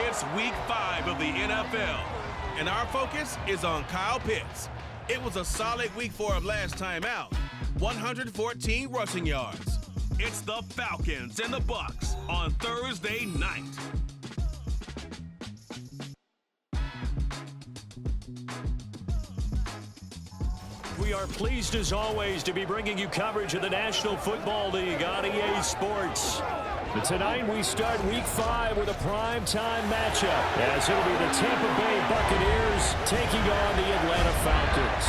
It's week 5 of the NFL, and our focus is on Kyle Pitts. It was a solid week for him last time out, 114 rushing yards. It's the Falcons and the Bucs on Thursday night. We are pleased as always to be bringing you coverage of the National Football League on EA Sports. But tonight we start week 5 with a primetime matchup, as it'll be the Tampa Bay Buccaneers taking on the Atlanta Falcons.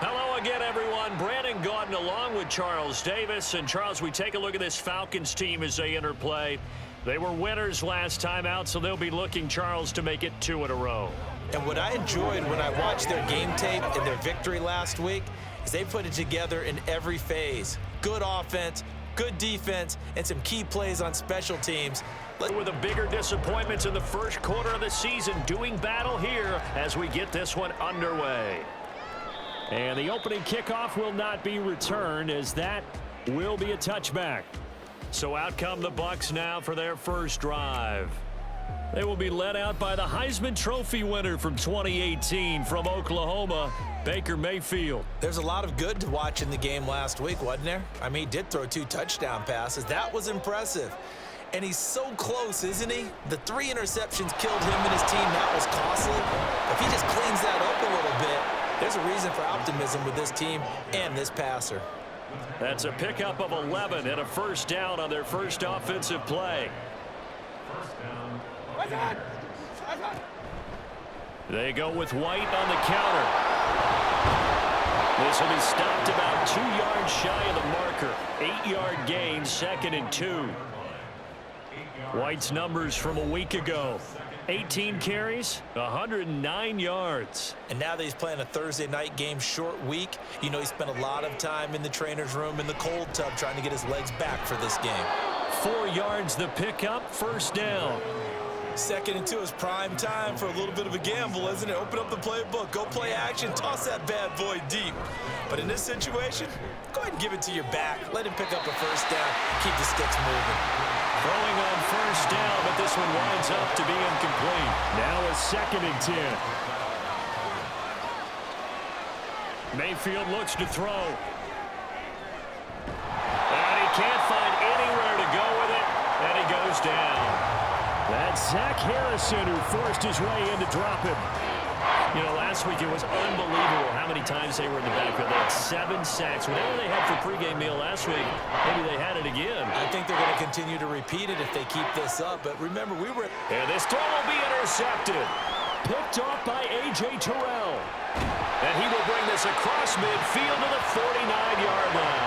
Hello again, everyone. Brandon Gordon along with Charles Davis. And Charles, we take a look at this Falcons team as they enter play. They were winners last time out, so they'll be looking, Charles, to make it 2 in a row. And what I enjoyed when I watched their game tape and their victory last week is they put it together in every phase. Good offense, good defense, and some key plays on special teams. With the bigger disappointments in the first quarter of the season, doing battle here as we get this one underway. And the opening kickoff will not be returned, as that will be a touchback. So out come the Bucs now for their first drive. They will be led out by the Heisman Trophy winner from 2018 from Oklahoma, Baker Mayfield. There's a lot of good to watch in the game last week, wasn't there? I mean, he did throw 2 touchdown passes. That was impressive. And he's so close, isn't he? The 3 interceptions killed him and his team. That was costly. If he just cleans that up a little bit, there's a reason for optimism with this team and this passer. That's a pickup of 11 and a first down on their first offensive play. They go with White on the counter. This will be stopped about 2 yards shy of the marker. 8-yard gain, 2nd and 2. White's numbers from a week ago. 18 carries, 109 yards. And now that he's playing a Thursday night game, short week, you know he spent a lot of time in the trainer's room in the cold tub trying to get his legs back for this game. 4 yards the pickup, first down. 2nd and 2 is prime time for a little bit of a gamble, isn't it? Open up the playbook, go play action, toss that bad boy deep. But in this situation, go ahead and give it to your back. Let him pick up a first down, keep the sticks moving. Throwing on first down, but this one winds up to be incomplete. Now a 2nd and 10. Mayfield looks to throw. And he can't find anywhere to go with it, and he goes down. That's Zach Harrison who forced his way in to drop him. You know, last week it was unbelievable how many times they were in the backfield. They had 7 sacks. Whatever they had for pregame meal last week, maybe they had it again. I think they're going to continue to repeat it if they keep this up. But remember, we were... And this throw will be intercepted. Picked off by A.J. Terrell. And he will bring this across midfield to the 49-yard line.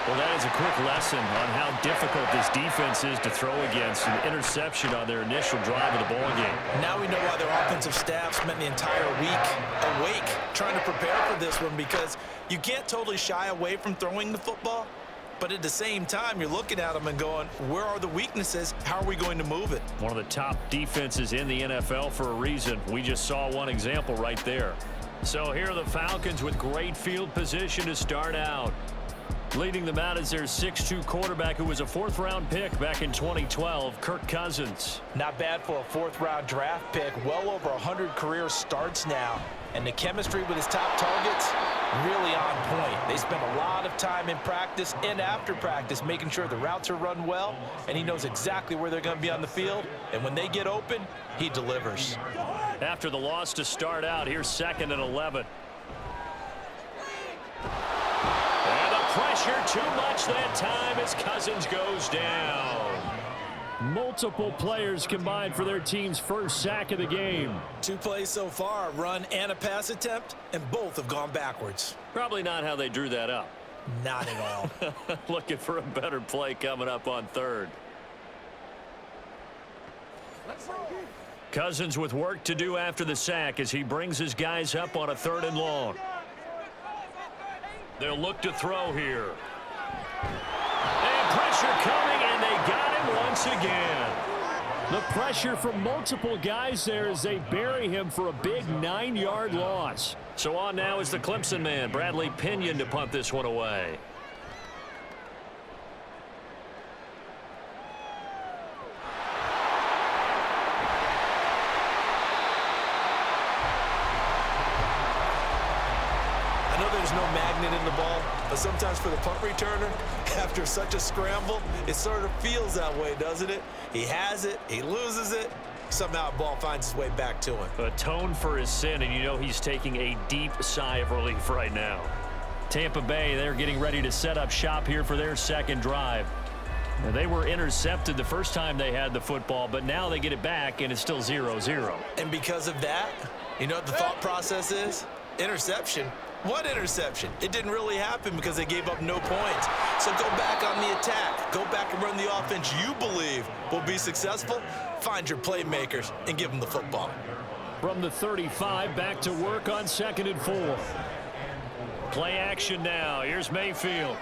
Well, that is a quick lesson on how difficult this defense is to throw against. An interception on their initial drive of the ball game. Now we know why their offensive staff spent the entire week awake trying to prepare for this one, because you can't totally shy away from throwing the football, but at the same time, you're looking at them and going, where are the weaknesses? How are we going to move it? One of the top defenses in the NFL for a reason. We just saw one example right there. So here are the Falcons with great field position to start out. Leading them out is their 6'2 quarterback who was a 4th-round pick back in 2012, Kirk Cousins. Not bad for a 4th-round draft pick. Well over 100 career starts now. And the chemistry with his top targets, really on point. They spend a lot of time in practice and after practice making sure the routes are run well, and he knows exactly where they're going to be on the field. And when they get open, he delivers. After the loss to start out, here's 2nd and 11. Pressure too much that time as Cousins goes down. Multiple players combined for their team's first sack of the game. 2 plays so far, a run and a pass attempt, and both have gone backwards. Probably not how they drew that up. Not at all. Looking for a better play coming up on 3rd. Cousins with work to do after the sack as he brings his guys up on a 3rd and long. They'll look to throw here. And pressure coming, and they got him once again. The pressure from multiple guys there as they bury him for a big 9-yard loss. So on now is the Clemson man, Bradley Pinion, to punt this one away. there's no magnet in the ball, but sometimes for the punt returner, after such a scramble, it sort of feels that way, doesn't it? He has it, he loses it, somehow the ball finds its way back to him. Atone for his sin, and you know he's taking a deep sigh of relief right now. Tampa Bay, they're getting ready to set up shop here for their second drive. Now, they were intercepted the first time they had the football, but now they get it back, and it's still 0-0. And because of that, you know what the thought process is? Interception. What interception? It didn't really happen because they gave up no points. So go back on the attack. Go back and run the offense you believe will be successful. Find your playmakers and give them the football. From the 35, back to work on 2nd and 4. Play action now. Here's Mayfield.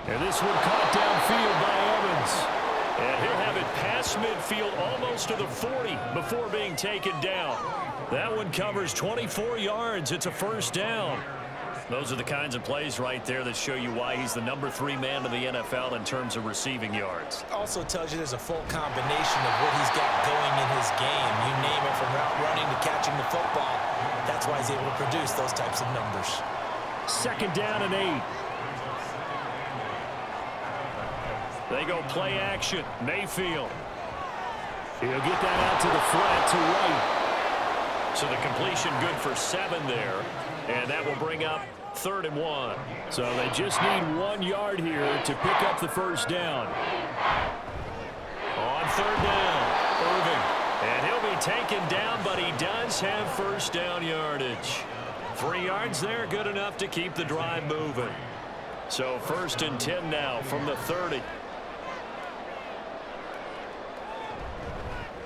And this one caught downfield by Evans. And he'll have it past midfield almost to the 40 before being taken down. That one covers 24 yards. It's a first down. Those are the kinds of plays right there that show you why he's the number 3 man in the NFL in terms of receiving yards. Also tells you there's a full combination of what he's got going in his game. You name it, from route running to catching the football. That's why he's able to produce those types of numbers. 2nd down and 8. They go play action. Mayfield. He'll get that out to the flat to White. So the completion good for 7 there. And that will bring up 3rd and 1. So they just need 1 yard here to pick up the first down. On 3rd down, Irving. And he'll be taken down, but he does have first down yardage. 3 yards there, good enough to keep the drive moving. So 1st and 10 now from the 30.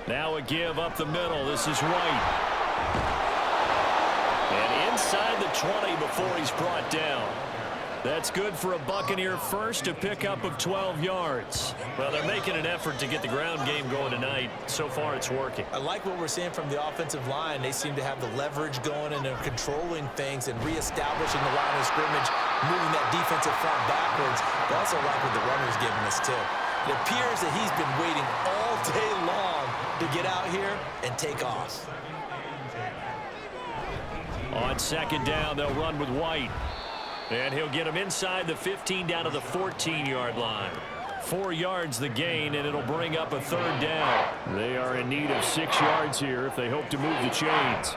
Now a give up the middle. This is White. And inside the 20 before he's brought down. That's good for a Buccaneer first, a pickup of 12 yards. Well, they're making an effort to get the ground game going tonight. So far, it's working. I like what we're seeing from the offensive line. They seem to have the leverage going, and they're controlling things and reestablishing the line of scrimmage, moving that defensive front backwards. But also like what the runner's giving us, too. It appears that he's been waiting all day long to get out here and take off. On 2nd down, they'll run with White. And he'll get him inside the 15 down to the 14-yard line. 4 yards the gain, and it'll bring up a 3rd down. They are in need of 6 yards here if they hope to move the chains.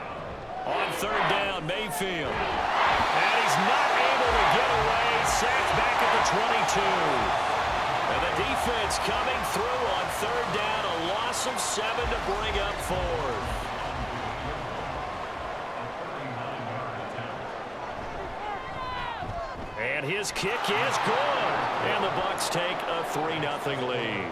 On 3rd down, Mayfield. And he's not able to get away. Sacked back at the 22. And the defense coming through on 3rd down. A loss of 7 to bring up 4th. And his kick is good. And the Bucs take a 3-0 lead.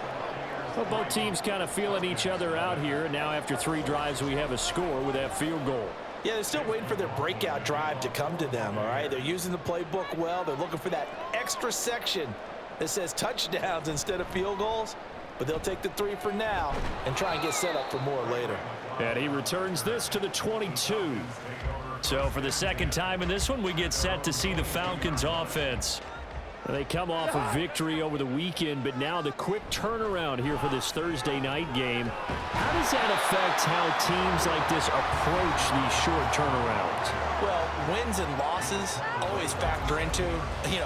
Well, both teams kind of feeling each other out here. And now after 3 drives, we have a score with that field goal. Yeah, they're still waiting for their breakout drive to come to them, all right? They're using the playbook well. They're looking for that extra section that says touchdowns instead of field goals. But they'll take the 3 for now and try and get set up for more later. And he returns this to the 22. So for the 2nd time in this one, we get set to see the Falcons offense. They come off a victory over the weekend, but now the quick turnaround here for this Thursday night game. How does that affect how teams like this approach these short turnarounds? Well, wins and losses always factor into,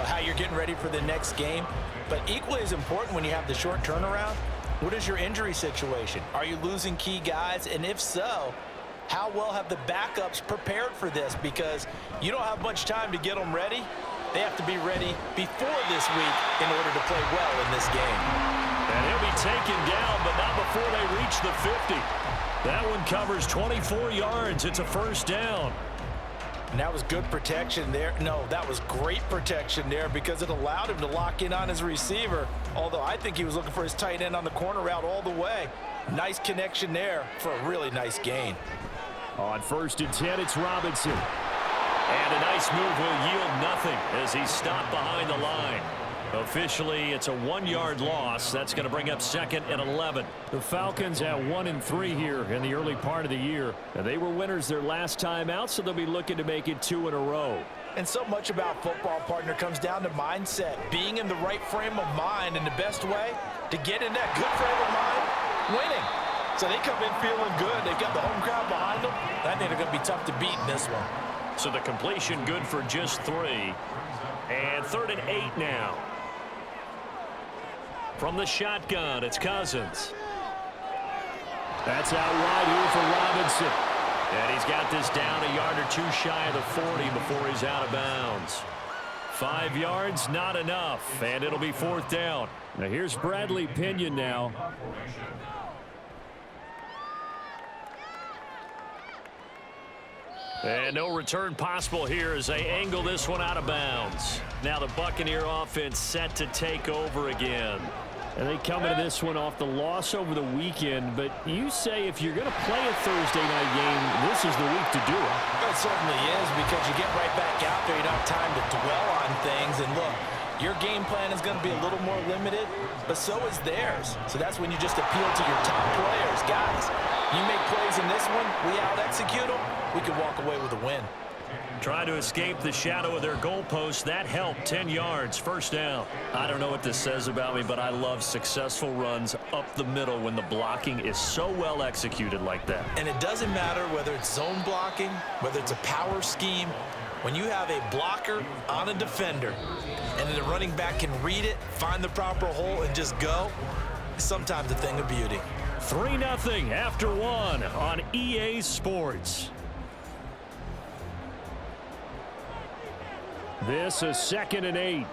how you're getting ready for the next game. But equally as important when you have the short turnaround, what is your injury situation? Are you losing key guys? And if so, how well have the backups prepared for this? Because you don't have much time to get them ready. They have to be ready before this week in order to play well in this game. And he'll be taken down, but not before they reach the 50. That one covers 24 yards. It's a first down. And that was good protection there. No, that was great protection there because it allowed him to lock in on his receiver. Although I think he was looking for his tight end on the corner route all the way. Nice connection there for a really nice gain. On 1st and 10, it's Robinson. And a nice move will yield nothing as he's stopped behind the line. Officially, it's a 1-yard loss. That's going to bring up 2nd and 11. The Falcons at 1-3 here in the early part of the year. And they were winners their last time out, so they'll be looking to make it 2 in a row. And so much about football, partner, comes down to mindset. Being in the right frame of mind, and the best way to get in that good frame of mind, winning. So they come in feeling good. They've got the home crowd behind them. I think they're going to be tough to beat in this one. So the completion good for just 3. And 3rd and 8 now. From the shotgun, it's Cousins. That's out wide here for Robinson. And he's got this down a yard or 2 shy of the 40 before he's out of bounds. 5 yards, not enough, and it'll be 4th down. Now here's Bradley Pinion now. And no return possible here as they angle this one out of bounds. Now the Buccaneer offense set to take over again. And they come into this one off the loss over the weekend. But you say if you're going to play a Thursday night game, this is the week to do it. It certainly is, because you get right back out there. You don't have time to dwell on things. And look, your game plan is going to be a little more limited, but so is theirs. So that's when you just appeal to your top players. Guys, you make plays in this one, we out-execute them, we can walk away with a win. Try to escape the shadow of their goalpost. That helped. 10 yards, 1st down. I don't know what this says about me, but I love successful runs up the middle when the blocking is so well executed like that. And it doesn't matter whether it's zone blocking, whether it's a power scheme. When you have a blocker on a defender and then the running back can read it, find the proper hole, and just go, it's sometimes a thing of beauty. 3-0 after 1 on EA Sports. This is 2nd and 8.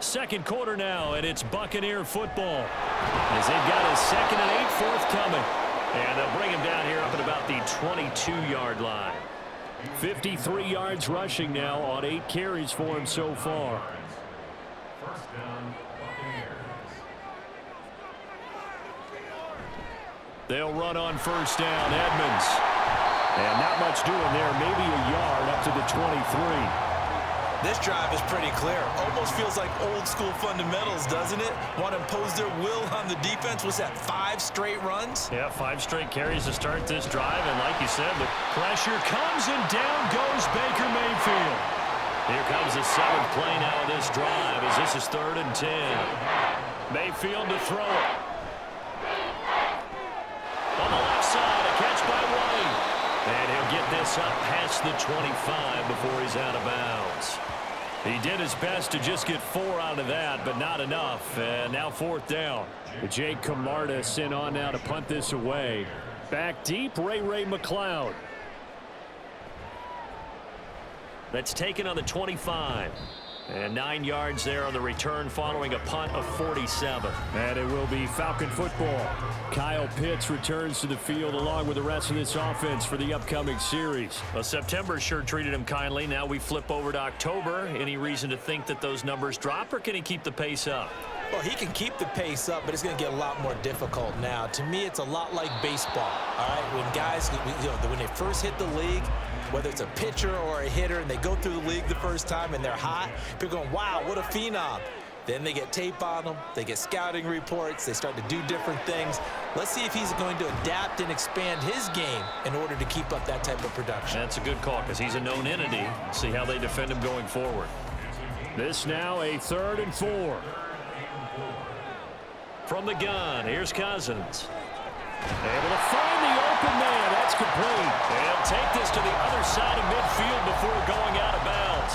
Second quarter now, and it's Buccaneer football. As they've got a 2nd and 8 forthcoming. And they'll bring him down here up at about the 22-yard line. 53 yards rushing now on 8 carries for him so far. They'll run on 1st down. Edmonds. And not much doing there. Maybe a yard up to the 23. This drive is pretty clear. Almost feels like old school fundamentals, doesn't it? Want to impose their will on the defense. Was that 5 straight runs? Yeah, 5 straight carries to start this drive. And like you said, the pressure comes and down goes Baker Mayfield. Here comes the 7th play now of this drive as this is 3rd and 10. Mayfield to throw it. On the left side, a catch by White. And he'll get this up past the 25 before he's out of bounds. He did his best to just get 4 out of that, but not enough. And now 4th down. Jake Camarda sent on now to punt this away. Back deep, Ray McLeod. That's taken on the 25. And 9 yards there on the return following a punt of 47. And it will be Falcon football. Kyle Pitts returns to the field along with the rest of this offense for the upcoming series. Well, September sure treated him kindly. Now we flip over to October. Any reason to think that those numbers drop, or can he keep the pace up? Well, he can keep the pace up, but it's going to get a lot more difficult now. To me, it's a lot like baseball, all right? When guys, when they first hit the league, whether it's a pitcher or a hitter, and they go through the league the first time and they're hot, people are going, wow, what a phenom. Then they get tape on them, they get scouting reports, they start to do different things. Let's see if he's going to adapt and expand his game in order to keep up that type of production. That's a good call because he's a known entity. See how they defend him going forward. This now a 3rd and 4. From the gun, here's Cousins. Able to find the open man. That's complete. And take this to the other side of midfield before going out of bounds.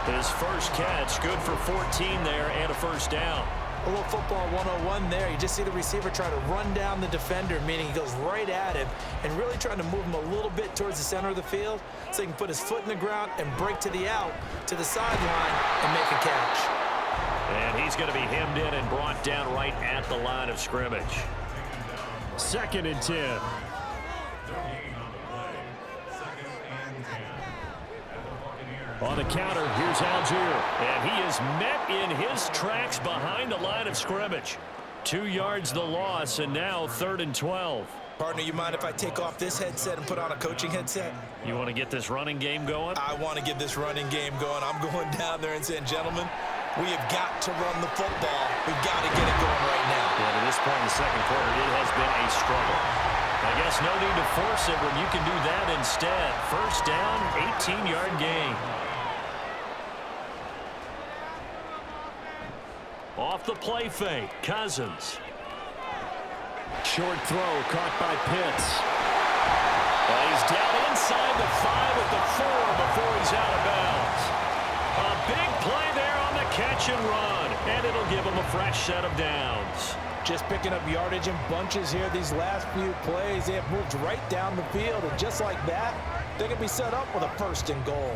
His first catch, good for 14 there and a 1st down. A little football 101 there. You just see the receiver try to run down the defender, meaning he goes right at him and really trying to move him a little bit towards the center of the field so he can put his foot in the ground and break to the out, to the sideline, and make a catch. And he's going to be hemmed in and brought down right at the line of scrimmage. 2nd and 10. On the counter, here's Algier. And he is met in his tracks behind the line of scrimmage. 2 yards the loss, and now 3rd and 12. Partner, you mind if I take off this headset and put on a coaching headset? You want to get this running game going? I want to get this running game going. I'm going down there and saying, gentlemen, we have got to run the football. We've got to get it going right now. Yeah, to this point in the second quarter, it has been a struggle. I guess no need to force it when you can do that instead. 1st down, 18-yard gain. Off the play fake, Cousins. Short throw caught by Pitts. He's down inside the 5 at the 4 before he's out of bounds. A big play there on the catch and run, and it'll give him a fresh set of downs. Just picking up yardage in bunches here these last few plays. They have moved right down the field, and just like that, they can be set up with a 1st and goal.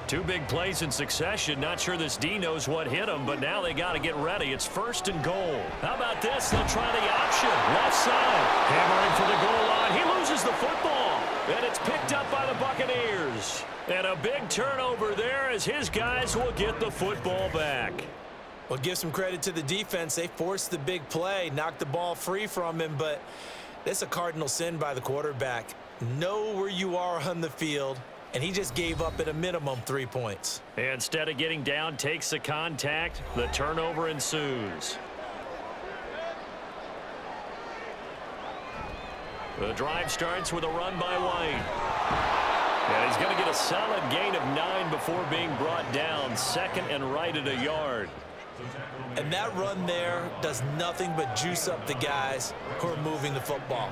2 big plays in succession. Not sure this D knows what hit him, but now they got to get ready. It's 1st and goal. How about this? They'll try the option. Left side. Hammering for the goal line. He loses the football. And it's picked up by the Buccaneers. And a big turnover there as his guys will get the football back. Well, give some credit to the defense. They forced the big play, knocked the ball free from him, but it's a cardinal sin by the quarterback. Know where you are on the field, and he just gave up at a minimum 3 points. Instead of getting down, takes the contact. The turnover ensues. The drive starts with a run by White. And he's going to get a solid gain of 9 before being brought down. 2nd and right at a yard. And that run there does nothing but juice up the guys who are moving the football.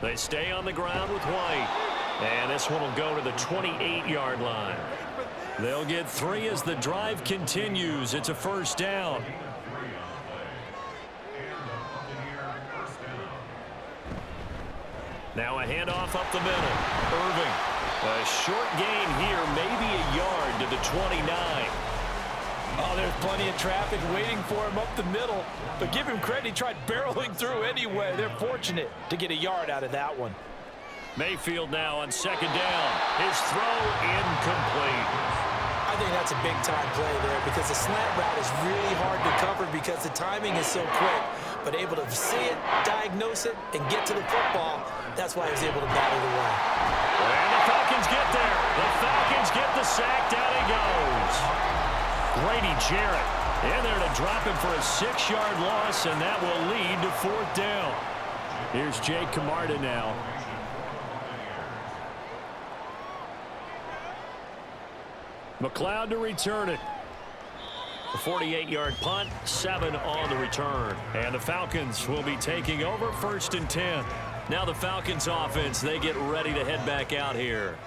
They stay on the ground with White. And this one will go to the 28-yard line. They'll get 3 as the drive continues. It's a 1st down. Now a handoff up the middle. Irving. A short gain here, maybe a yard to the 29. Oh, there's plenty of traffic waiting for him up the middle. But give him credit, he tried barreling through anyway. They're fortunate to get a yard out of that one. Mayfield now on 2nd down. His throw incomplete. I think that's a big-time play there because the slant route is really hard to cover because the timing is so quick. But able to see it, diagnose it, and get to the football, that's why he was able to bat it away. And the Falcons get there. The Falcons get the sack. Down he goes. Grady Jarrett in there to drop him for a 6-yard loss, and that will lead to 4th down. Here's Jake Camarda now. McLeod to return it. A 48-yard punt, 7 on the return. And the Falcons will be taking over 1st and 10. Now the Falcons offense, they get ready to head back out here.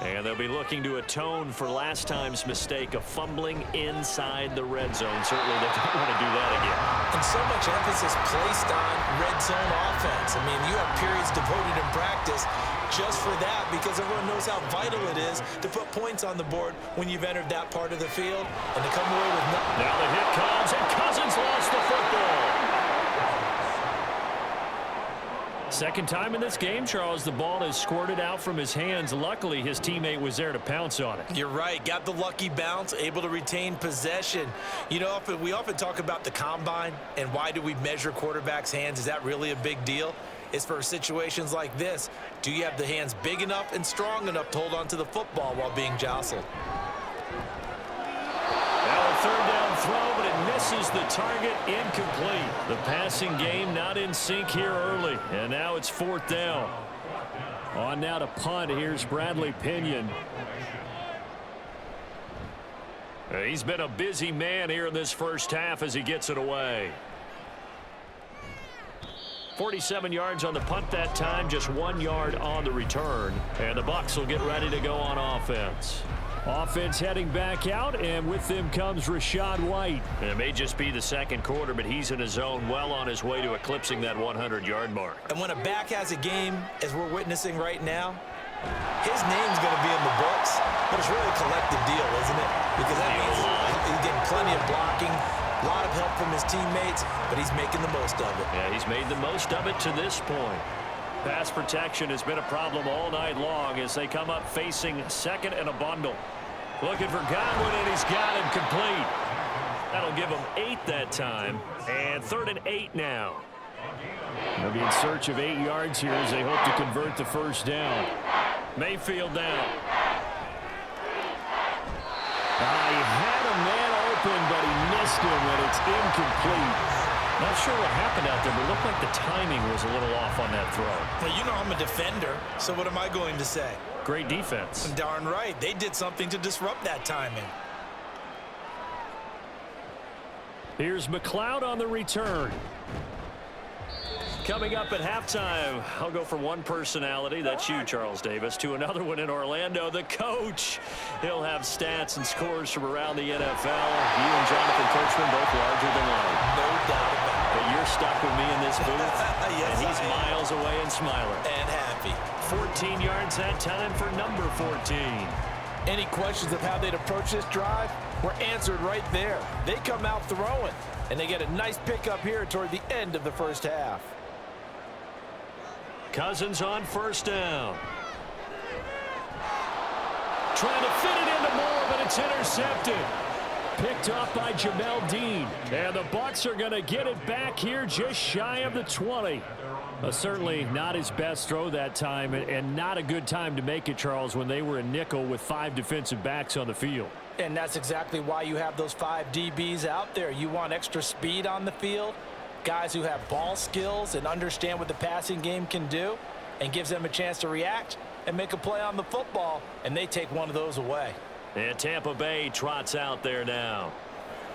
And they'll be looking to atone for last time's mistake of fumbling inside the red zone. Certainly they don't want to do that again. And so much emphasis placed on red zone offense. I mean, you have periods devoted in practice just for that because everyone knows how vital it is to put points on the board when you've entered that part of the field and to come away with nothing. Now the hit comes, and Cousins lost the football. Second time in this game, Charles, the ball is squirted out from his hands. Luckily, his teammate was there to pounce on it. You're right. Got the lucky bounce, able to retain possession. You know, we often talk about the combine and why do we measure quarterbacks' hands. Is that really a big deal? It's for situations like this. Do you have the hands big enough and strong enough to hold on to the football while being jostled? Now a 3rd down throw, but it misses the target. Incomplete. The passing game not in sync here early. And now it's 4th down. On now to punt. Here's Bradley Pinion. He's been a busy man here in this first half as he gets it away. 47 yards on the punt that time, just 1 yard on the return. And the Bucs will get ready to go on offense. Offense heading back out, and with them comes Rachaad White. And it may just be the second quarter, but he's in his zone, well on his way to eclipsing that 100-yard mark. And when a back has a game, as we're witnessing right now, his name's going to be in the books, but it's really a collective deal, isn't it? Because that means he's getting plenty of blocking, a lot of help from his teammates, but he's making the most of it. Yeah, he's made the most of it to this point. Pass protection has been a problem all night long as they come up facing 2nd and a bundle. Looking for Godwin, and he's got him complete. That'll give him 8 that time. And 3rd and 8 now. They'll be in search of 8 yards here as they hope to convert the first down. Mayfield down. He had a man open, but he missed him, and it's incomplete. Not sure what happened out there, but it looked like the timing was a little off on that throw. Well, you know I'm a defender, so what am I going to say? Great defense. Darn right. They did something to disrupt that timing. Here's McLeod on the return. Coming up at halftime, I'll go from one personality, that's you, Charles Davis, to another one in Orlando, the coach. He'll have stats and scores from around the NFL. You and Jonathan Coachman both larger than life. No doubt about it. But you're stuck with me in this booth, Yes, and he's miles away and smiling. And happy. 14 yards that time for number 14. Any questions of how they'd approach this drive were answered right there. They come out throwing, and they get a nice pickup here toward the end of the first half. Cousins on first down. Trying to fit it into Moore, but it's intercepted. Picked off by Jamel Dean. And the Bucs are going to get it back here just shy of the 20. Certainly not his best throw that time, and not a good time to make it, Charles, when they were in nickel with 5 defensive backs on the field. And that's exactly why you have those 5 DBs out there. You want extra speed on the field, guys who have ball skills and understand what the passing game can do, and gives them a chance to react and make a play on the football, and they take one of those away. And Tampa Bay trots out there now.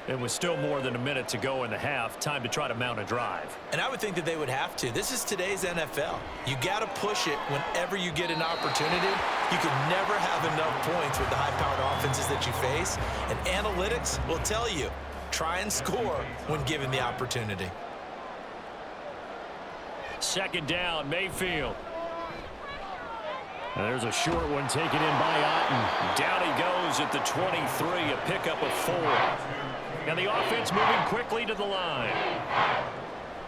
It was still more than a minute to go in the half. Time to try to mount a drive. And I would think that they would have to. This is today's NFL. You got to push it whenever you get an opportunity. You can never have enough points with the high-powered offenses that you face. And analytics will tell you, try and score when given the opportunity. Second down, Mayfield. And there's a short one taken in by Otten. Down he goes at the 23, a pickup of 4. And the offense moving quickly to the line.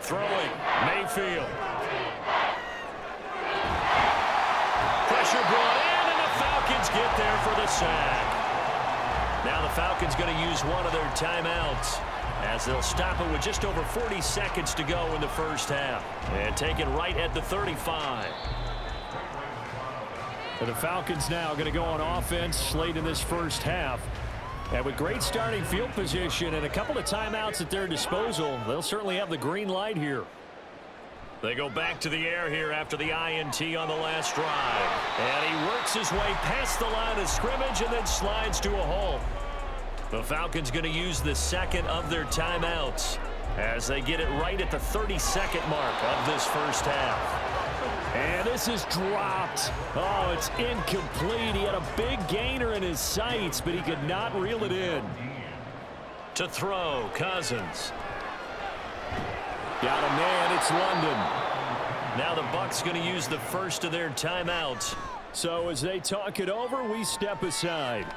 Throwing, Mayfield. Pressure brought in, and the Falcons get there for the sack. Now the Falcons going to use one of their timeouts, as they'll stop it with just over 40 seconds to go in the first half. And take it right at the 35. And the Falcons now going to go on offense late in this first half. And with great starting field position and a couple of timeouts at their disposal, they'll certainly have the green light here. They go back to the air here after the INT on the last drive. And he works his way past the line of scrimmage and then slides to a halt. The Falcons going to use the second of their timeouts as they get it right at the 32nd mark of this first half. And this is dropped. Oh, it's incomplete. He had a big gainer in his sights, but he could not reel it in. To throw, Cousins. Got a man, it's London. Now the Bucs going to use the first of their timeouts. So as they talk it over, we step aside.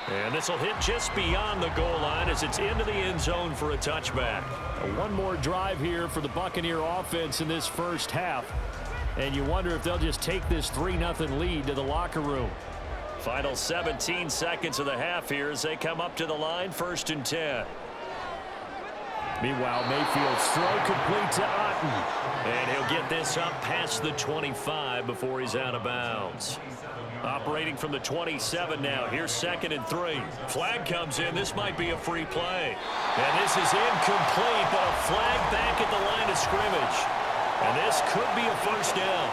And this will hit just beyond the goal line as it's into the end zone for a touchback. One more drive here for the Buccaneer offense in this first half. And you wonder if they'll just take this 3-0 lead to the locker room. Final 17 seconds of the half here as they come up to the line, 1st and 10. Meanwhile, Mayfield's throw complete to Otten. And he'll get this up past the 25 before he's out of bounds. Operating from the 27 now. Here's 2nd and 3. Flag comes in. This might be a free play. And this is incomplete, but a flag back at the line of scrimmage. And this could be a first down.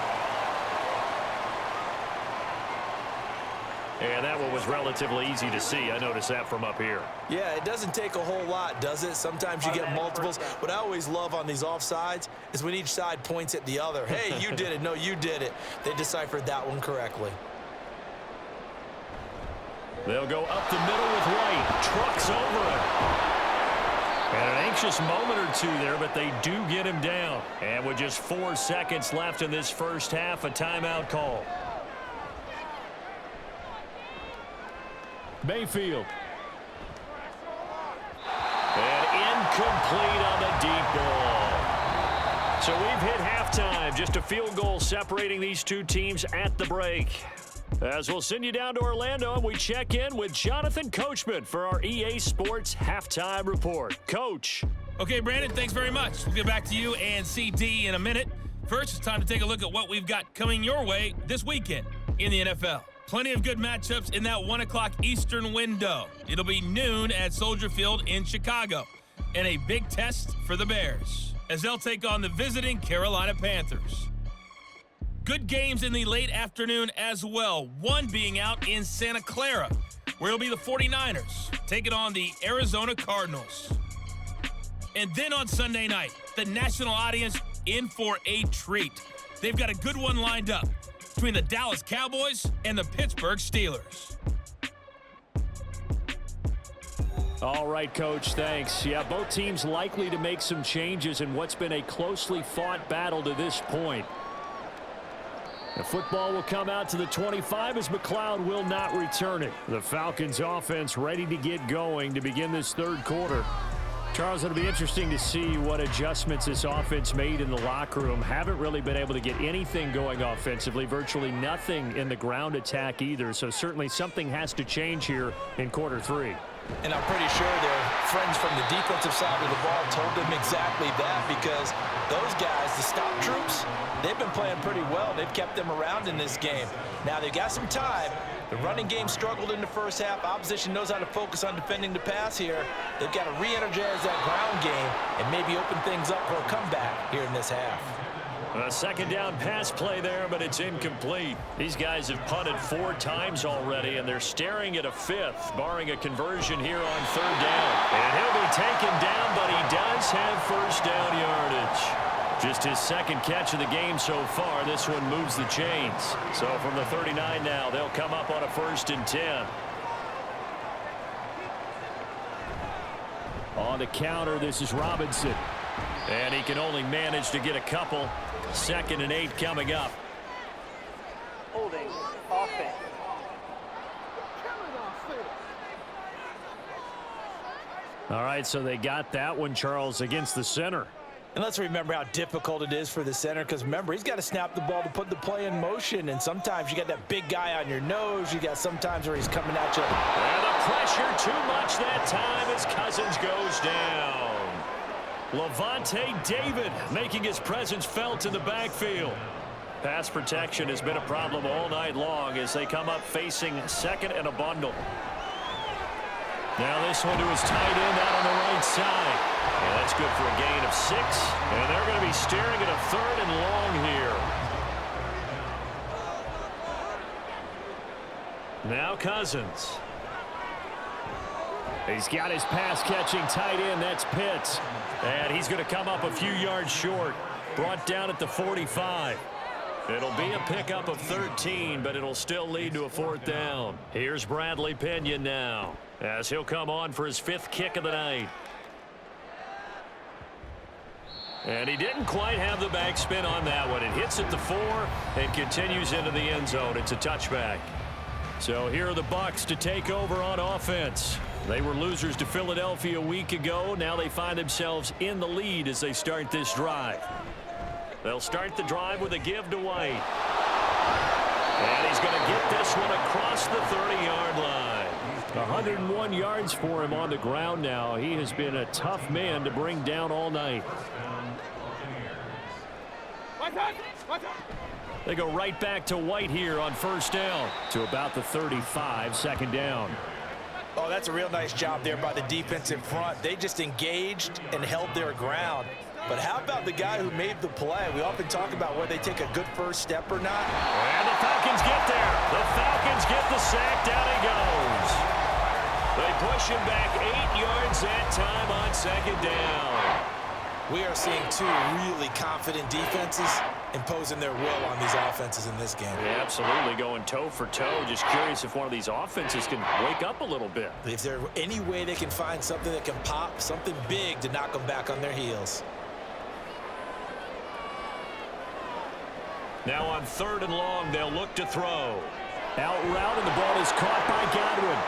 And that one was relatively easy to see. I noticed that from up here. Yeah, it doesn't take a whole lot, does it? Sometimes you get multiples. What I always love on these offsides is when each side points at the other. Hey, you did it. No, you did it. They deciphered that one correctly. They'll go up the middle with White. Trucks over him. And an anxious moment or two there, but they do get him down. And with just 4 seconds left in this first half, a timeout call. Mayfield. And incomplete on the deep ball. So we've hit halftime. Just a field goal separating these two teams at the break. As we'll send you down to Orlando, and we check in with Jonathan Coachman for our EA Sports Halftime Report. Coach. Okay, Brandon, thanks very much. We'll get back to you and CD in a minute. First, it's time to take a look at what we've got coming your way this weekend in the NFL. Plenty of good matchups in that 1 o'clock Eastern window. It'll be noon at Soldier Field in Chicago. And a big test for the Bears, as they'll take on the visiting Carolina Panthers. Good games in the late afternoon as well, one being out in Santa Clara, where it'll be the 49ers taking on the Arizona Cardinals. And then on Sunday night, the national audience in for a treat. They've got a good one lined up between the Dallas Cowboys and the Pittsburgh Steelers. All right, Coach, thanks. Yeah, both teams likely to make some changes in what's been a closely fought battle to this point. The football will come out to the 25 as McLeod will not return it. The Falcons offense ready to get going to begin this third quarter. Charles, it'll be interesting to see what adjustments this offense made in the locker room. Haven't really been able to get anything going offensively, virtually nothing in the ground attack either. So certainly something has to change here in quarter three. And I'm pretty sure their friends from the defensive side of the ball told them exactly that, because those guys, the stop troops, they've been playing pretty well. They've kept them around in this game. Now they've got some time. The running game struggled in the first half. Opposition knows how to focus on defending the pass here. They've got to re-energize that ground game and maybe open things up for a comeback here in this half. A second down pass play there, but it's incomplete. These guys have punted 4 times already, and they're staring at a 5th, barring a conversion here on 3rd down. And he'll be taken down, but he does have first down yardage. Just his second catch of the game so far. This one moves the chains. So from the 39 now, they'll come up on a 1st and 10. On the counter, this is Robinson. And he can only manage to get a couple. 2nd and 8 coming up. Holding offense. All right, so they got that one, Charles, against the center. And let's remember how difficult it is for the center, because remember, he's got to snap the ball to put the play in motion, and sometimes you got that big guy on your nose. You got sometimes where he's coming at you. And the pressure too much that time as Cousins goes down. Levante David making his presence felt in the backfield. Pass protection has been a problem all night long as they come up facing 2nd and a bundle. Now this one to his tight end out on the right side. And that's good for a gain of 6. And they're going to be staring at a 3rd and long here. Now Cousins. He's got his pass-catching tight end. That's Pitts. And he's going to come up a few yards short. Brought down at the 45. It'll be a pickup of 13, but it'll still lead to a 4th down. Here's Bradley Pinion now, as he'll come on for his 5th kick of the night. And he didn't quite have the backspin on that one. It hits at the 4 and continues into the end zone. It's a touchback. So here are the Bucs to take over on offense. They were losers to Philadelphia a week ago. Now they find themselves in the lead as they start this drive. They'll start the drive with a give to White. And he's going to get this one across the 30-yard line. 101 yards for him on the ground now. He has been a tough man to bring down all night. They go right back to White here on 1st down to about the 35, 2nd down. Oh, that's a real nice job there by the defensive front. They just engaged and held their ground. But how about the guy who made the play? We often talk about whether they take a good first step or not. And the Falcons get there. The Falcons get the sack. Down he goes. They push him back 8 yards that time on 2nd down. We are seeing 2 really confident defenses imposing their will on these offenses in this game. Yeah, absolutely, going toe for toe. Just curious if one of these offenses can wake up a little bit. If there's any way they can find something that can pop, something big to knock them back on their heels. Now on 3rd and long, they'll look to throw. Out route, and the ball is caught by Godwin.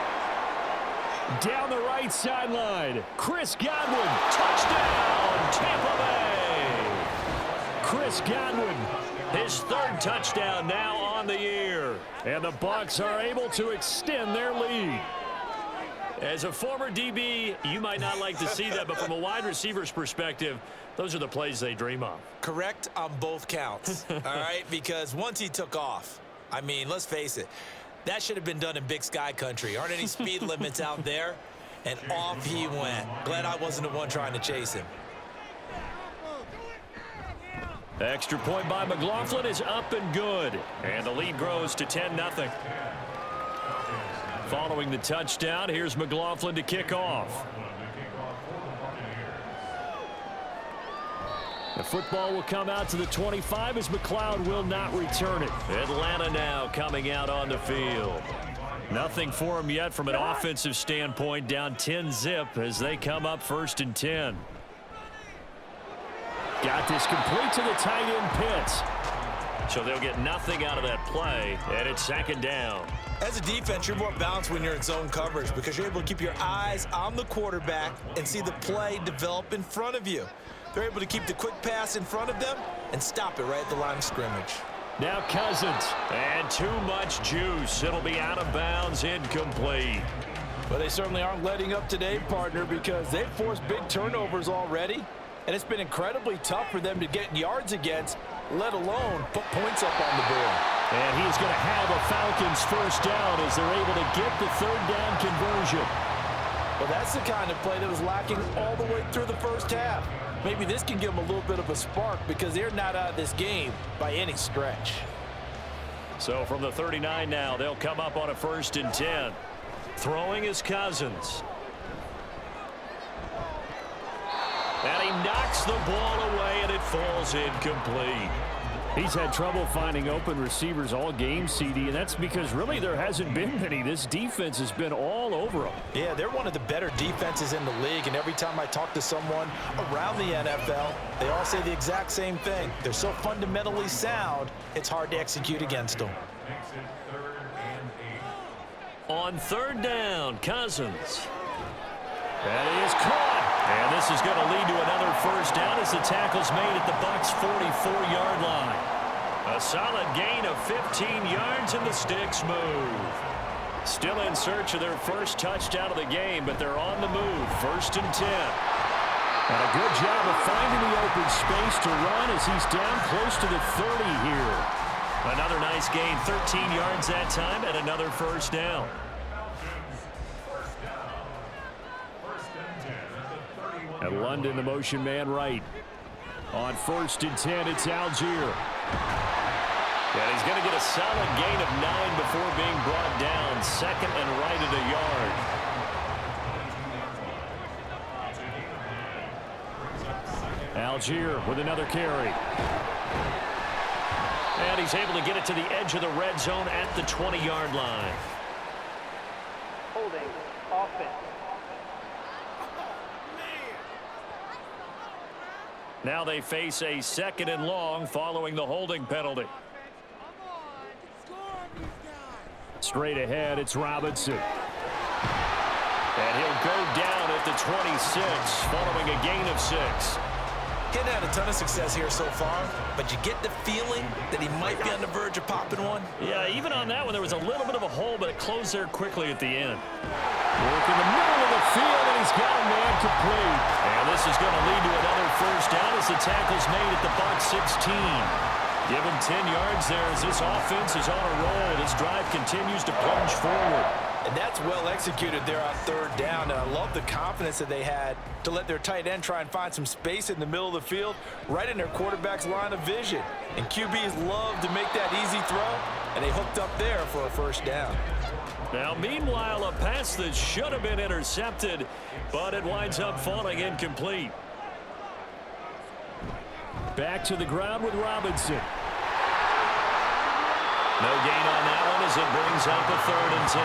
Down the right sideline, Chris Godwin, touchdown, Tampa Bay. Chris Godwin, his 3rd touchdown now on the year. And the Bucs are able to extend their lead. As a former DB, you might not like to see that, but from a wide receiver's perspective, those are the plays they dream of. Correct on both counts, all right? Because once he took off, I mean, let's face it, that should have been done in Big Sky country. Aren't any speed limits out there? And off he went. Glad I wasn't the one trying to chase him. The extra point by McLaughlin is up and good. And the lead grows to 10-0. Following the touchdown, here's McLaughlin to kick off. The football will come out to the 25 as McLeod will not return it. Atlanta now coming out on the field. Nothing for him yet from an offensive standpoint, down 10-0 as they come up 1st and 10. Got this complete to the tight end Pitts. So they'll get nothing out of that play, and it's 2nd down. As a defense, you're more balanced when you're in zone coverage because you're able to keep your eyes on the quarterback and see the play develop in front of you. They're able to keep the quick pass in front of them and stop it right at the line of scrimmage. Now Cousins, and too much juice. It'll be out of bounds, incomplete. Well, they certainly aren't letting up today, partner, because they've forced big turnovers already, and it's been incredibly tough for them to get yards against, let alone put points up on the board. And he's going to have a Falcons 1st down as they're able to get the 3rd down conversion. Well, that's the kind of play that was lacking all the way through the first half. Maybe this can give them a little bit of a spark because they're not out of this game by any stretch. So from the 39 now, they'll come up on a 1st and 10. Throwing is Cousins. And he knocks the ball away, and it falls incomplete. He's had trouble finding open receivers all game, CD, and that's because really there hasn't been many. This defense has been all over them. Yeah, they're one of the better defenses in the league, and every time I talk to someone around the NFL, they all say the exact same thing. They're so fundamentally sound, it's hard to execute against them. On 3rd down, Cousins. And he is caught. And this is going to lead to another 1st down as the tackle's made at the Bucs' 44-yard line. A solid gain of 15 yards and the sticks move. Still in search of their first touchdown of the game, but they're on the move. 1st and 10. And a good job of finding the open space to run as he's down close to the 30 here. Another nice gain, 13 yards that time, and another 1st down. And London, the motion man right. On 1st and 10, it's Algier. And he's going to get a solid gain of 9 before being brought down. 2nd and right at a yard. Algier with another carry. And he's able to get it to the edge of the red zone at the 20-yard line. Holding offense. Now they face a 2nd and long following the holding penalty. Straight ahead, it's Robinson. And he'll go down at the 26 following a gain of 6. Getting had a ton of success here so far, but you get the feeling that he might be on the verge of popping one. Yeah, even on that one, there was a little bit of a hole, but it closed there quickly at the end. Work in the middle of the field, and he's got a man complete. And this is going to lead to another 1st down as the tackle's made at the Bucs 16. Give him 10 yards there as this offense is on a roll. This drive continues to plunge forward. And that's well executed there on 3rd down, and I love the confidence that they had to let their tight end try and find some space in the middle of the field, right in their quarterback's line of vision. And QBs love to make that easy throw, and they hooked up there for a 1st down. Now, meanwhile, a pass that should have been intercepted, but it winds up falling incomplete. Back to the ground with Robinson. No gain on that one as it brings up a 3rd and 10.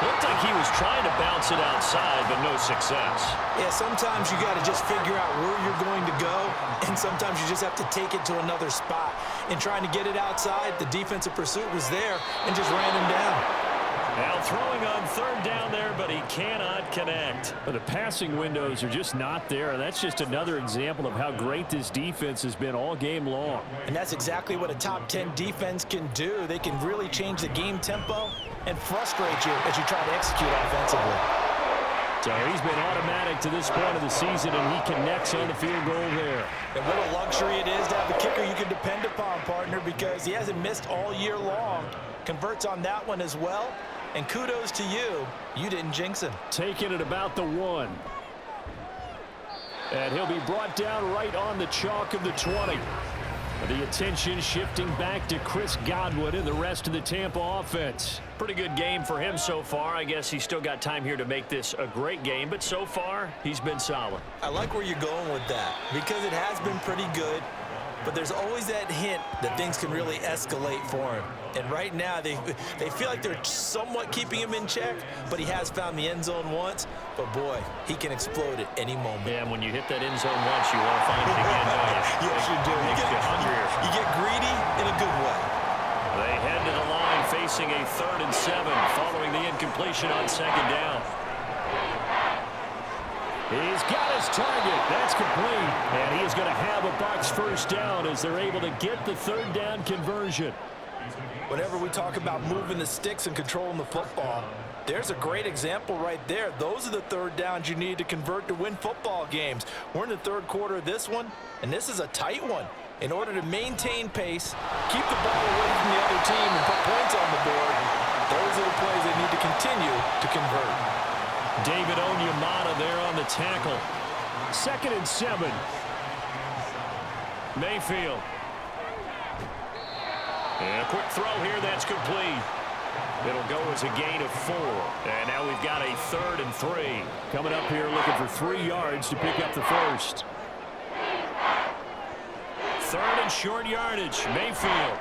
Looked like he was trying to bounce it outside, but no success. Yeah, sometimes you got to just figure out where you're going to go, and sometimes you just have to take it to another spot. In trying to get it outside, the defensive pursuit was there and just ran him down. Now throwing on 3rd down there, but he cannot connect. But the passing windows are just not there, and that's just another example of how great this defense has been all game long. And that's exactly what a top 10 defense can do. They can really change the game tempo and frustrate you as you try to execute offensively. So he's been automatic to this point of the season, and he connects on the field goal there. And what a luxury it is to have a kicker you can depend upon, partner, because he hasn't missed all year long. Converts on that one as well. And kudos to you. You didn't jinx him. Taking it about the 1. And he'll be brought down right on the chalk of the 20. The attention shifting back to Chris Godwin and the rest of the Tampa offense. Pretty good game for him so far. I guess he's still got time here to make this a great game, but so far, he's been solid. I like where you're going with that because it has been pretty good, but there's always that hint that things can really escalate for him. And right now, they feel like they're somewhat keeping him in check, but he has found the end zone once. But, boy, he can explode at any moment. Yeah, and when you hit that end zone once, you want to find it again, don't you? Yes, you do. Makes you hungrier. You get greedy in a good way. They head to the line facing a 3rd and 7 following the incompletion on 2nd down. He's got his target. That's complete. And he is going to have a Bucs first down as they're able to get the 3rd down conversion. Whenever we talk about moving the sticks and controlling the football, there's a great example right there. Those are the 3rd downs you need to convert to win football games. We're in the 3rd quarter of this one, and this is a tight one. In order to maintain pace, keep the ball away from the other team, and put points on the board, those are the plays they need to continue to convert. David Onyemata there on the tackle. 2nd and 7. Mayfield. And a quick throw here, that's complete. It'll go as a gain of 4. And now we've got a 3rd and 3. Coming up here looking for 3 yards to pick up the first. 3rd and short yardage. Mayfield.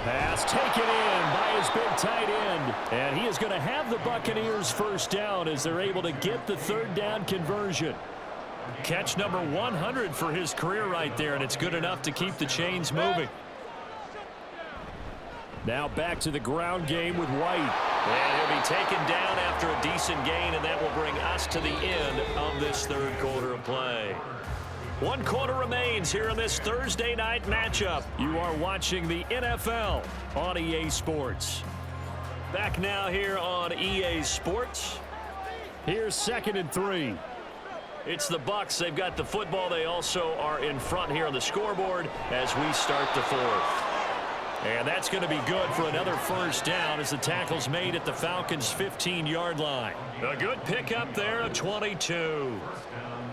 Pass taken in by his big tight end. And he is going to have the Buccaneers first down as they're able to get the 3rd down conversion. Catch number 100 for his career right there, and it's good enough to keep the chains moving. Now back to the ground game with White. And he'll be taken down after a decent gain, and that will bring us to the end of this 3rd quarter of play. 1 quarter remains here in this Thursday night matchup. You are watching the NFL on EA Sports. Back now here on EA Sports. Here's 2nd and 3. It's the Bucs. They've got the football. They also are in front here on the scoreboard as we start the 4th. And that's going to be good for another first down as the tackle's made at the Falcons' 15-yard line. A good pickup there of 22.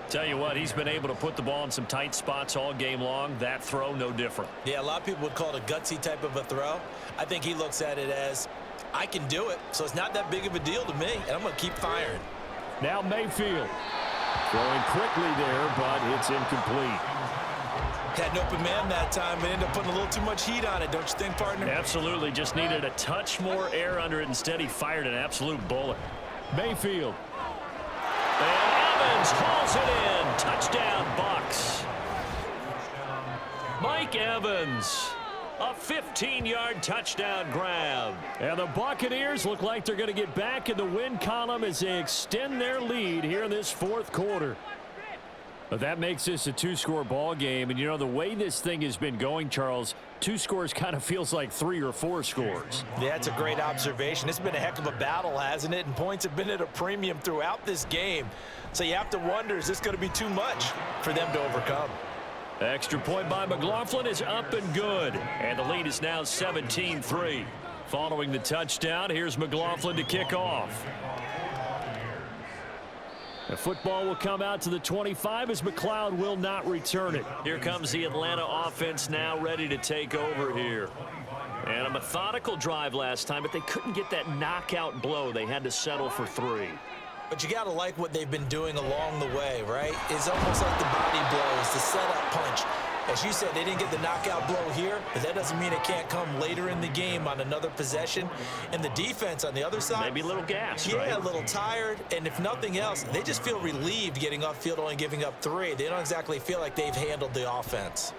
Tell you what, he's been able to put the ball in some tight spots all game long. That throw, no different. Yeah, a lot of people would call it a gutsy type of a throw. I think he looks at it as, I can do it, so it's not that big of a deal to me, and I'm going to keep firing. Now Mayfield. Throwing quickly there, but it's incomplete. Had an open man that time, but ended up putting a little too much heat on it, don't you think, partner? Absolutely. Just needed a touch more air under it. Instead, he fired an absolute bullet. Mayfield. And Evans hauls it in. Touchdown, Bucs. Mike Evans. A 15-yard touchdown grab. And the Buccaneers look like they're going to get back in the win column as they extend their lead here in this 4th quarter. But that makes this a 2-score ball game. And, you know, the way this thing has been going, Charles, 2 scores kind of feels like 3 or 4 scores. Yeah, that's a great observation. It's been a heck of a battle, hasn't it? And points have been at a premium throughout this game. So you have to wonder, is this going to be too much for them to overcome? Extra point by McLaughlin is up and good. And the lead is now 17-3. Following the touchdown, here's McLaughlin to kick off. The football will come out to the 25 as McLeod will not return it. Here comes the Atlanta offense now ready to take over here. And a methodical drive last time, but they couldn't get that knockout blow. They had to settle for 3. But you got to like what they've been doing along the way, right? It's almost like the body blows, the setup punch. As you said, they didn't get the knockout blow here, but that doesn't mean it can't come later in the game on another possession. And the defense on the other side, maybe a little gas, yeah, right? a little tired. And if nothing else, they just feel relieved getting off field, only giving up 3. They don't exactly feel like they've handled the offense.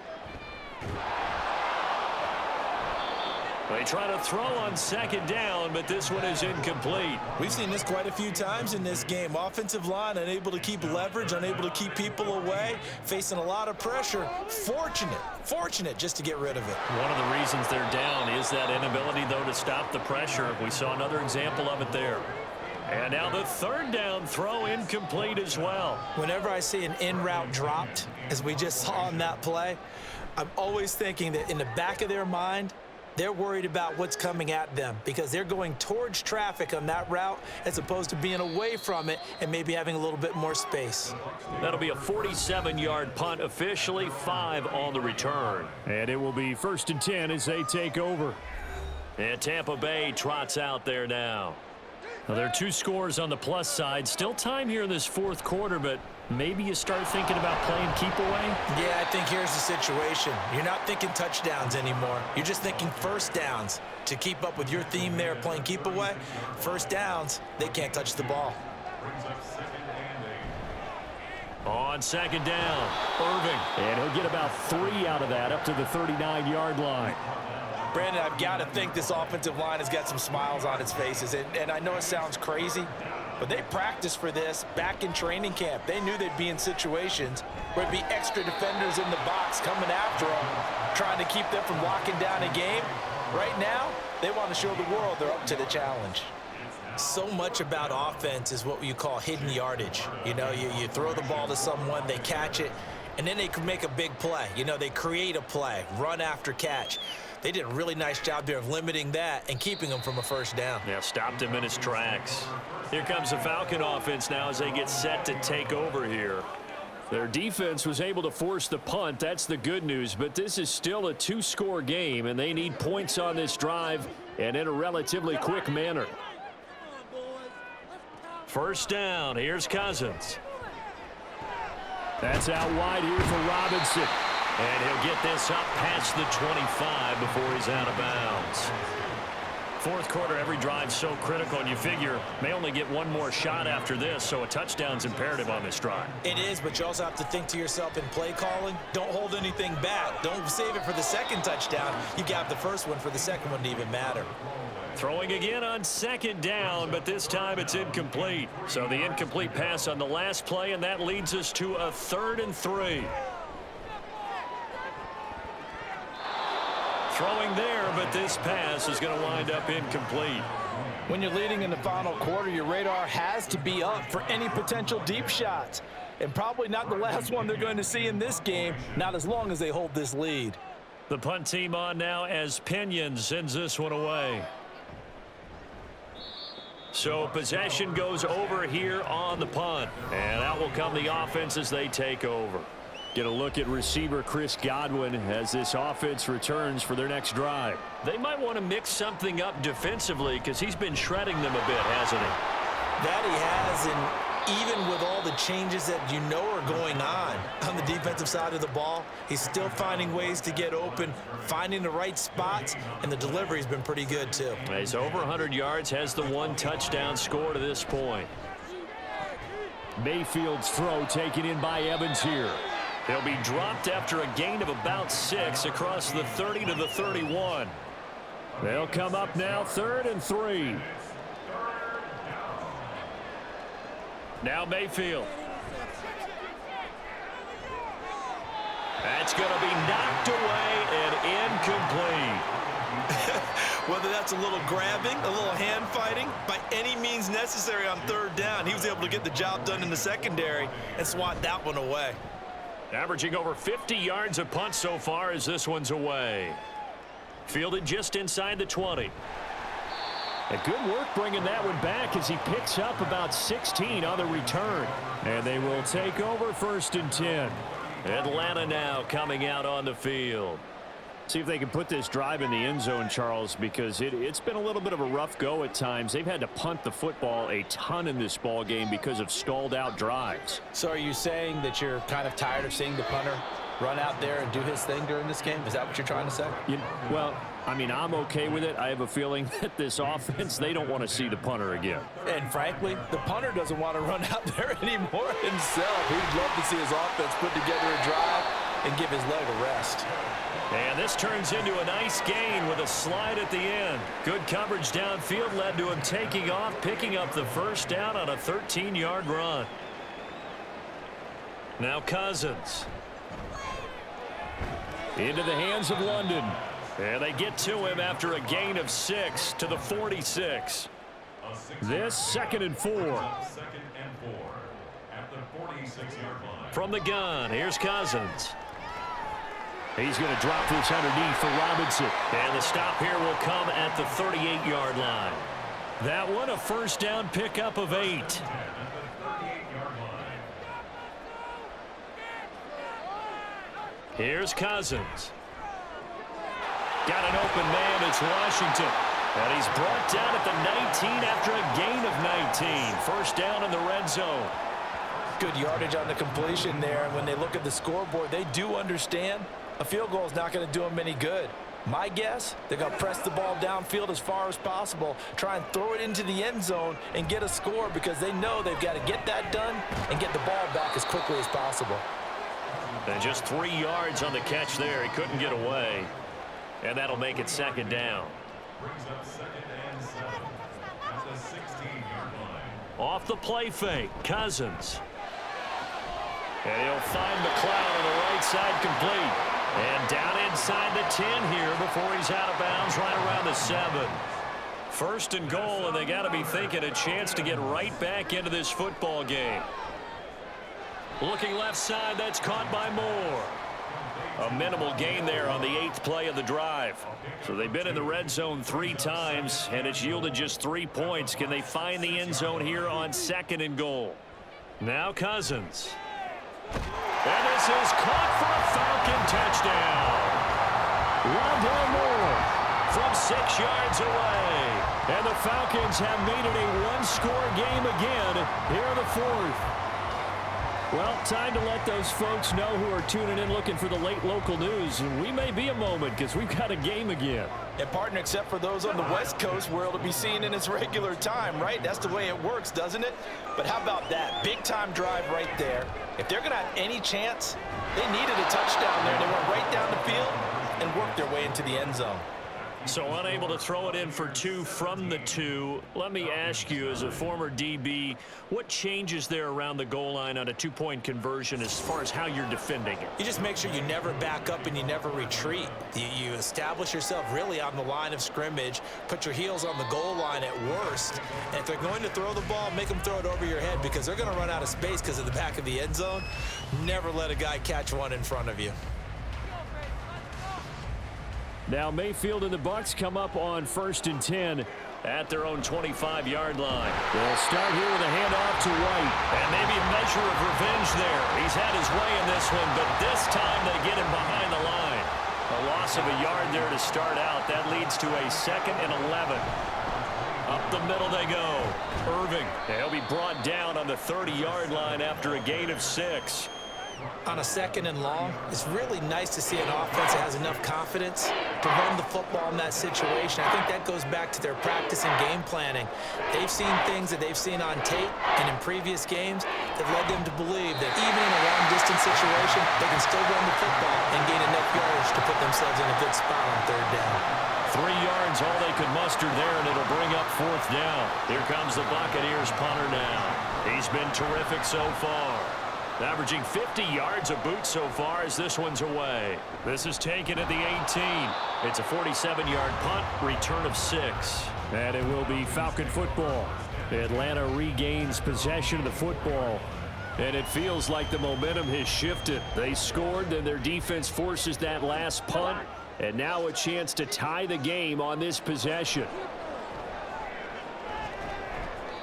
They try to throw on 2nd down, but this one is incomplete. We've seen this quite a few times in this game. Offensive line unable to keep leverage, unable to keep people away, facing a lot of pressure. Fortunate just to get rid of it. One of the reasons they're down is that inability, though, to stop the pressure. We saw another example of it there. And now the third down throw incomplete as well. Whenever I see an in-route dropped, as we just saw on that play, I'm always thinking that in the back of their mind, they're worried about what's coming at them because they're going towards traffic on that route as opposed to being away from it and maybe having a little bit more space. That'll be a 47-yard punt, officially 5 on the return. And it will be 1st and 10 as they take over. And Tampa Bay trots out there now. Well, there are 2 scores on the plus side. Still time here in this 4th quarter, but maybe you start thinking about playing keep away? Yeah, I think here's the situation. You're not thinking touchdowns anymore. You're just thinking first downs. To keep up with your theme there playing keep away, first downs, they can't touch the ball. On 2nd down, Irving. And he'll get about 3 out of that up to the 39-yard line. Brandon, I've got to think this offensive line has got some smiles on its faces. And I know it sounds crazy, but they practiced for this back in training camp. They knew they'd be in situations where there'd be extra defenders in the box coming after them, trying to keep them from locking down a game. Right now, they want to show the world they're up to the challenge. So much about offense is what you call hidden yardage. You know, you throw the ball to someone, they catch it, and then they can make a big play. You know, they create a play, run after catch. They did a really nice job there of limiting that and keeping them from a first down. Yeah, stopped him in his tracks. Here comes the Falcon offense now as they get set to take over here. Their defense was able to force the punt. That's the good news, but this is still a 2-score game, and they need points on this drive and in a relatively quick manner. First down, here's Cousins. That's out wide here for Robinson. And he'll get this up past the 25 before he's out of bounds. 4th quarter, every drive so critical, and you figure may only get one more shot after this, so a touchdown's imperative on this drive. It is, but you also have to think to yourself in play calling, don't hold anything back. Don't save it for the second touchdown. You got the first one for the second one to even matter. Throwing again on 2nd down, but this time it's incomplete. So the incomplete pass on the last play, and that leads us to a 3rd and 3. Throwing there, but this pass is going to wind up incomplete. When you're leading in the final quarter, your radar has to be up for any potential deep shots. And probably not the last one they're going to see in this game, not as long as they hold this lead. The punt team on now as Pinion sends this one away. So possession goes over here on the punt. And out will come the offense as they take over. Get a look at receiver Chris Godwin as this offense returns for their next drive. They might want to mix something up defensively because he's been shredding them a bit, hasn't he? That he has, and even with all the changes that you know are going on the defensive side of the ball, he's still finding ways to get open, finding the right spots, and the delivery's been pretty good too. He's over 100 yards, has the 1 touchdown score to this point. Mayfield's throw taken in by Evans here. He'll be dropped after a gain of about 6 across the 30 to the 31. They'll come up now 3rd and 3. Now Mayfield. That's going to be knocked away and incomplete. Whether that's a little grabbing, a little hand fighting, by any means necessary on 3rd down, he was able to get the job done in the secondary and swat that one away. Averaging over 50 yards a punt so far as this one's away. Fielded just inside the 20. And good work bringing that one back as he picks up about 16 on the return. And they will take over 1st and 10. Atlanta now coming out on the field. See if they can put this drive in the end zone, Charles, because it's been a little bit of a rough go at times. They've had to punt the football a ton in this ball game because of stalled out drives. So are you saying that you're kind of tired of seeing the punter run out there and do his thing during this game? Is that what you're trying to say? Well, I mean, I'm okay with it. I have a feeling that this offense, they don't want to see the punter again. And frankly, the punter doesn't want to run out there anymore himself. He'd love to see his offense put together a drive and give his leg a rest. And this turns into a nice gain with a slide at the end. Good coverage downfield led to him taking off, picking up the first down on a 13-yard run. Now Cousins. Into the hands of London. And they get to him after a gain of 6 to the 46. This 2nd and 4. From the gun, here's Cousins. He's going to drop this underneath for Robinson. And the stop here will come at the 38-yard line. That one a first down pickup of 8. Here's Cousins. Got an open man. It's Washington. And he's brought down at the 19 after a gain of 19. First down in the red zone. Good yardage on the completion there. And when they look at the scoreboard, they do understand a field goal is not going to do them any good. My guess, they're going to press the ball downfield as far as possible, try and throw it into the end zone and get a score because they know they've got to get that done and get the ball back as quickly as possible. And just 3 yards on the catch there. He couldn't get away. And that'll make it 2nd down. Off the play fake, Cousins. And he'll find McLeod on the right side complete. And down inside the 10 here before he's out of bounds right around the 7. 1st and goal, and they got to be thinking a chance to get right back into this football game. Looking left side, that's caught by Moore. A minimal gain there on the 8th play of the drive. So they've been in the red zone 3 times, and it's yielded just 3 points. Can they find the end zone here on 2nd and goal? Now Cousins. And this is caught for a Falcon touchdown. Rondell Moore from 6 yards away. And the Falcons have made it a one-score game again here in the 4th. Well, time to let those folks know who are tuning in looking for the late local news. And we may be a moment because we've got a game again. And partner, except for those on the West Coast where it'll be seen in its regular time, right? That's the way it works, doesn't it? But how about that? Big-time drive right there. If they're going to have any chance, they needed a touchdown there. They went right down the field and worked their way into the end zone. So unable to throw it in for 2 from the 2. Let me ask you, as a former DB, what changes there around the goal line on a 2-point conversion as far as how you're defending it? You just make sure you never back up and you never retreat. You establish yourself really on the line of scrimmage, put your heels on the goal line at worst, and if they're going to throw the ball, make them throw it over your head because they're going to run out of space because of the back of the end zone. Never let a guy catch one in front of you. Now Mayfield and the Bucs come up on 1st and 10 at their own 25-yard line. They'll start here with a handoff to White. And maybe a measure of revenge there. He's had his way in this one, but this time they get him behind the line. A loss of a yard there to start out. That leads to a 2nd and 11. Up the middle they go. Irving. He'll be brought down on the 30-yard line after a gain of 6. On a 2nd and long, it's really nice to see an offense that has enough confidence to run the football in that situation. I think that goes back to their practice and game planning. They've seen things that they've seen on tape and in previous games that led them to believe that even in a long-distance situation, they can still run the football and gain enough yardage to put themselves in a good spot on 3rd down. 3 yards, all they could muster there, and it'll bring up 4th down. Here comes the Buccaneers punter now. He's been terrific so far. Averaging 50 yards a boot so far as this one's away. This is taken at the 18. It's a 47-yard punt, return of 6. And it will be Falcon football. Atlanta regains possession of the football. And it feels like the momentum has shifted. They scored, then their defense forces that last punt. And now a chance to tie the game on this possession.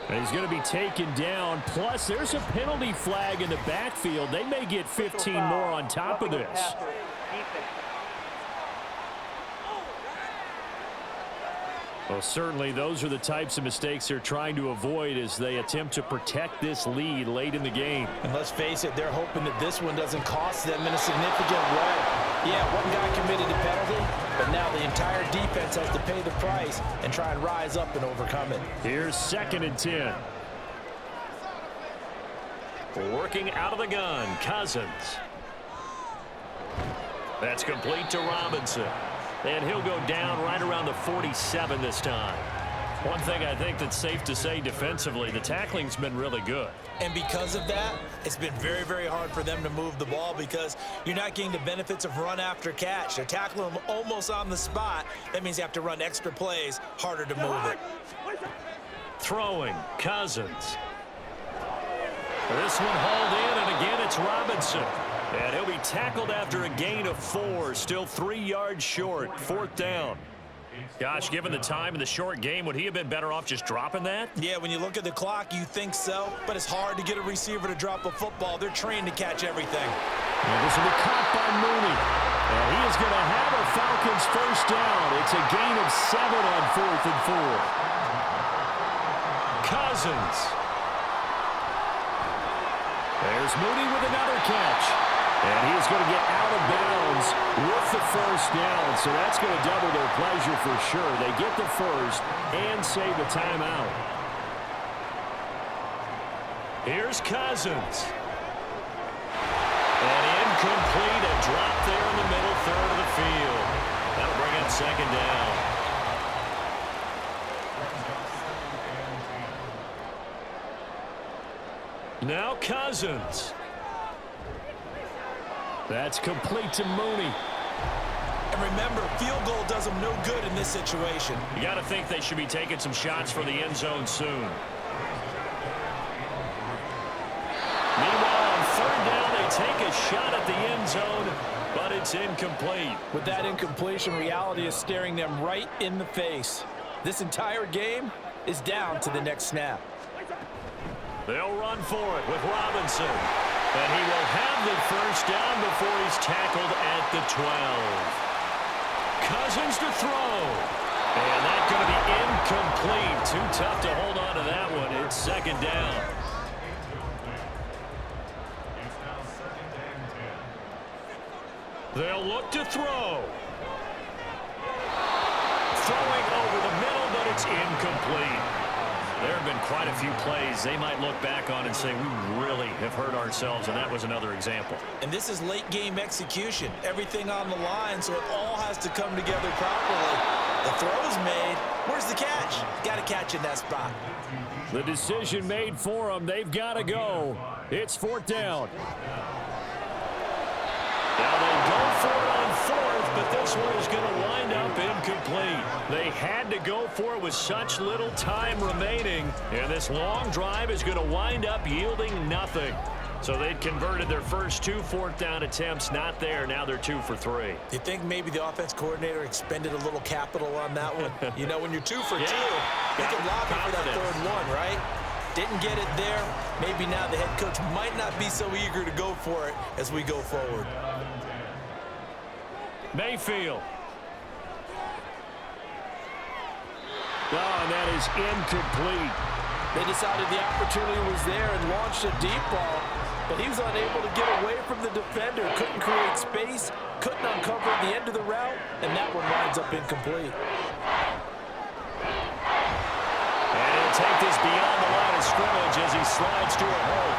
And he's going to be taken down. Plus, there's a penalty flag in the backfield. They may get 15 more on top of this. Well, certainly those are the types of mistakes they're trying to avoid as they attempt to protect this lead late in the game. And let's face it, they're hoping that this one doesn't cost them in a significant way. Yeah, one guy committed a penalty, but now the entire defense has to pay the price and try and rise up and overcome it. Here's 2nd and 10. Working out of the gun, Cousins. That's complete to Robinson. And he'll go down right around the 47 this time. One thing I think that's safe to say defensively, the tackling's been really good. And because of that, it's been very, very hard for them to move the ball because you're not getting the benefits of run after catch. They're tackling them almost on the spot. That means you have to run extra plays, harder to move it. Throwing, Cousins. This one hauled in, and again it's Robinson. And he'll be tackled after a gain of 4, still 3 yards short, 4th down. Gosh, given the time in the short game, would he have been better off just dropping that? Yeah, when you look at the clock, you think so, but it's hard to get a receiver to drop a football. They're trained to catch everything. And this will be caught by Mooney. And he is going to have a Falcons first down. It's a gain of 7 on 4th and 4. Cousins. There's Mooney with another catch. And he's going to get out of bounds with the first down. So that's going to double their pleasure for sure. They get the first and save the timeout. Here's Cousins. And incomplete, a drop there in the middle third of the field. That'll bring up 2nd down. Now Cousins. That's complete to Mooney. And remember, field goal does them no good in this situation. You got to think they should be taking some shots for the end zone soon. Meanwhile, on 3rd down, they take a shot at the end zone, but it's incomplete. With that incompletion, reality is staring them right in the face. This entire game is down to the next snap. They'll run for it with Robinson. And he will have the first down before he's tackled at the 12. Cousins to throw. And that's going to be incomplete. Too tough to hold on to that one. It's 2nd down. They'll look to throw. Throwing over the middle, but it's incomplete. There have been quite a few plays they might look back on and say, we really have hurt ourselves, and that was another example. And this is late game execution. Everything on the line, so it all has to come together properly. The throw's made. Where's the catch? Got to catch in that spot. The decision made for them. They've got to go. It's 4th down. Now they go for it on 4th, but this one is going to wind up incomplete. They had to go for it with such little time remaining, and this long drive is going to wind up yielding nothing. So they'd converted their first 2 4th down attempts, not there. Now they're 2 for 3. Do you think maybe the offense coordinator expended a little capital on that one? You know, when you're 2 for 2, you can lobby for that 3rd one, right? Didn't get it there. Maybe now the head coach might not be so eager to go for it as we go forward. Mayfield. Oh, and that is incomplete. They decided the opportunity was there and launched a deep ball, but he was unable to get away from the defender. Couldn't create space, couldn't uncover the end of the route, and that one winds up incomplete. And he'll take this beyond the line of scrimmage as he slides to a hole.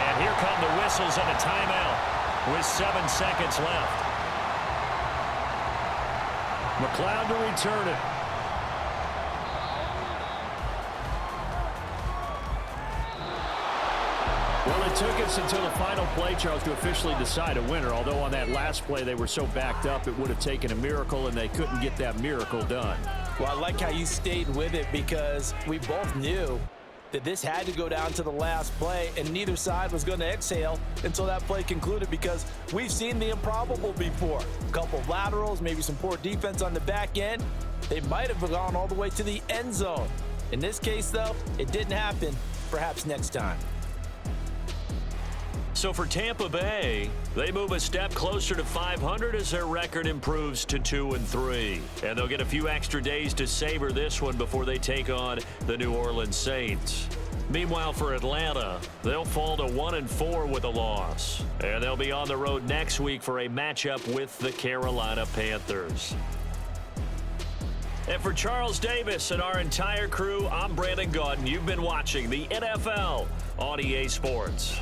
And here come the whistles and a timeout with 7 seconds left. McLeod to return it. Well, it took us until the final play, Charles, to officially decide a winner. Although on that last play they were so backed up, it would have taken a miracle, and they couldn't get that miracle done. Well, I like how you stayed with it because we both knew that this had to go down to the last play, and neither side was going to exhale until that play concluded because we've seen the improbable before. A couple of laterals, maybe some poor defense on the back end. They might have gone all the way to the end zone. In this case, though, it didn't happen. Perhaps next time. So for Tampa Bay, they move a step closer to 500 as their record improves to 2-3. And they'll get a few extra days to savor this one before they take on the New Orleans Saints. Meanwhile, for Atlanta, they'll fall to 1-4 with a loss. And they'll be on the road next week for a matchup with the Carolina Panthers. And for Charles Davis and our entire crew, I'm Brandon Gaudin. You've been watching the NFL on EA Sports.